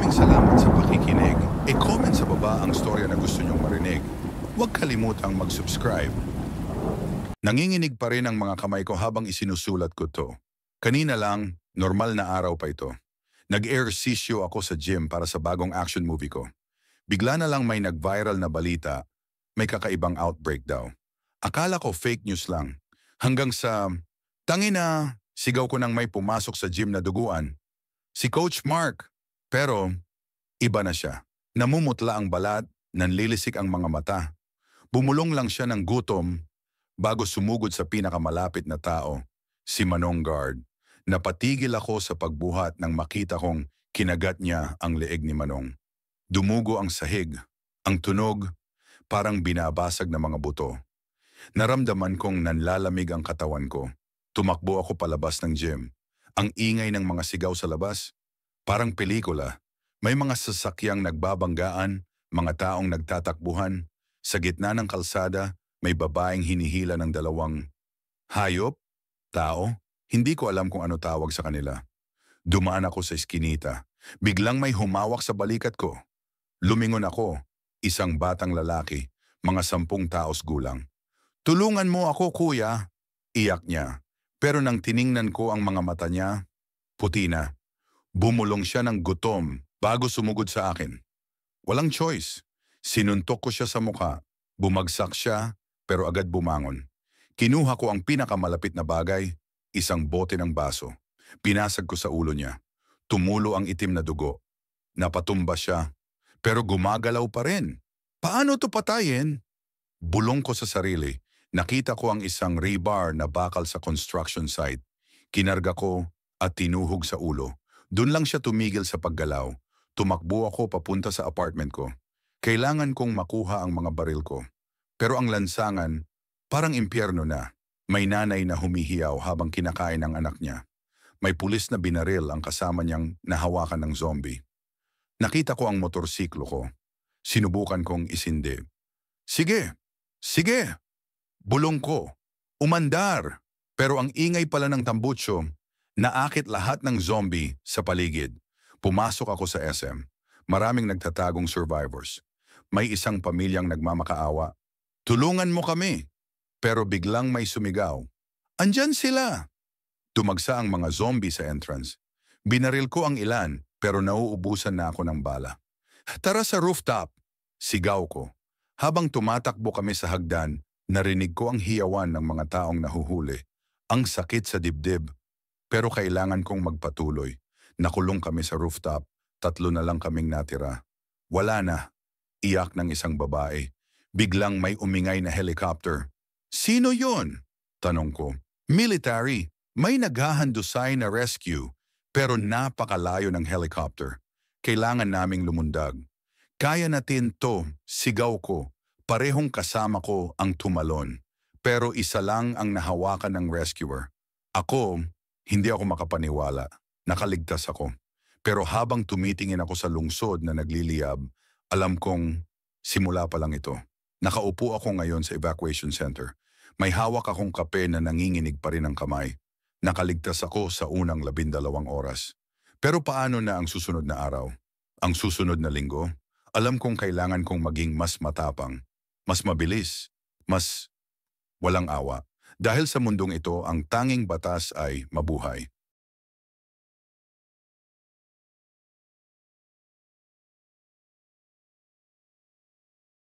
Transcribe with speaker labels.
Speaker 1: Maraming salamat sa pakikinig. E-comment sa baba ang storya na gusto nyong marinig. Huwag kalimutang mag-subscribe. Nanginginig pa rin ang mga kamay ko habang isinusulat ko to. Kanina lang, normal na araw pa ito. Nag-ehersisyo ako sa gym para sa bagong action movie ko. Bigla na lang may nag-viral na balita, may kakaibang outbreak daw. Akala ko fake news lang. Hanggang sa, tangina, sigaw ko nang may pumasok sa gym na duguan. Si Coach Mark. Pero, iba na siya. Namumutla ang balat, nanlilisik ang mga mata. Bumulong lang siya ng gutom bago sumugod sa pinakamalapit na tao, si Manong Guard. Napatigil ako sa pagbuhat nang makita kong kinagat niya ang leeg ni Manong. Dumugo ang sahig, ang tunog, parang binabasag na mga buto. Naramdaman kong nanlalamig ang katawan ko. Tumakbo ako palabas ng gym. Ang ingay ng mga sigaw sa labas, parang pelikula. May mga sasakyang nagbabanggaan, mga taong nagtatakbuhan. Sa gitna ng kalsada, may babaeng hinihila ng dalawang hayop, tao. Hindi ko alam kung ano tawag sa kanila. Dumaan ako sa eskinita. Biglang may humawak sa balikat ko. Lumingon ako, isang batang lalaki, mga 10 taos gulang. "Tulungan mo ako, kuya," iyak niya. Pero nang tiningnan ko ang mga mata niya, puti na. Bumulong siya ng gutom bago sumugod sa akin. Walang choice. Sinuntok ko siya sa mukha. Bumagsak siya, pero agad bumangon. Kinuha ko ang pinakamalapit na bagay, isang bote ng baso. Pinasag ko sa ulo niya. Tumulo ang itim na dugo. Napatumba siya, pero gumagalaw pa rin. Paano to patayin? Bulong ko sa sarili. Nakita ko ang isang rebar na bakal sa construction site. Kinarga ko at tinuhog sa ulo. Doon lang siya tumigil sa paggalaw. Tumakbo ako papunta sa apartment ko. Kailangan kong makuha ang mga baril ko. Pero ang lansangan, parang impyerno na. May nanay na humihiyaw habang kinakain ang anak niya. May pulis na binaril ang kasama niyang nahawakan ng zombie. Nakita ko ang motorsiklo ko. Sinubukan kong isindi. Sige! Sige! Bulong ko. Umandar! Pero ang ingay pala ng tambutso, naakit lahat ng zombie sa paligid. Pumasok ako sa SM. Maraming nagtatagong survivors. May isang pamilyang nagmamakaawa. Tulungan mo kami! Pero biglang may sumigaw. Andyan sila! Tumagsa ang mga zombie sa entrance. Binaril ko ang ilan, pero nauubusan na ako ng bala. Tara sa rooftop! Sigaw ko. Habang tumatakbo kami sa hagdan, narinig ko ang hiyawan ng mga taong nahuhuli. Ang sakit sa dibdib. Pero kailangan kong magpatuloy. Nakulong kami sa rooftop. 3 na lang kaming natira. Wala na. Iyak ng isang babae. Biglang may umingay na helicopter. Sino yon? Tanong ko. Military. May naghahandusay na rescue. Pero napakalayo ng helicopter. Kailangan naming lumundag. Kaya natin to, sigaw ko. Parehong kasama ko ang tumalon. Pero isa lang ang nahawakan ng rescuer. Ako, hindi ako makapaniwala. Nakaligtas ako. Pero habang tumitingin ako sa lungsod na nagliliyab, alam kong simula pa lang ito. Nakaupo ako ngayon sa evacuation center. May hawak akong kape na nanginginig pa rin ang kamay. Nakaligtas ako sa unang 12 oras. Pero paano na ang susunod na araw? Ang susunod na linggo? Alam kong kailangan kong maging mas matapang, mas mabilis, mas walang awa. Dahil sa mundong ito, ang tanging batas ay mabuhay.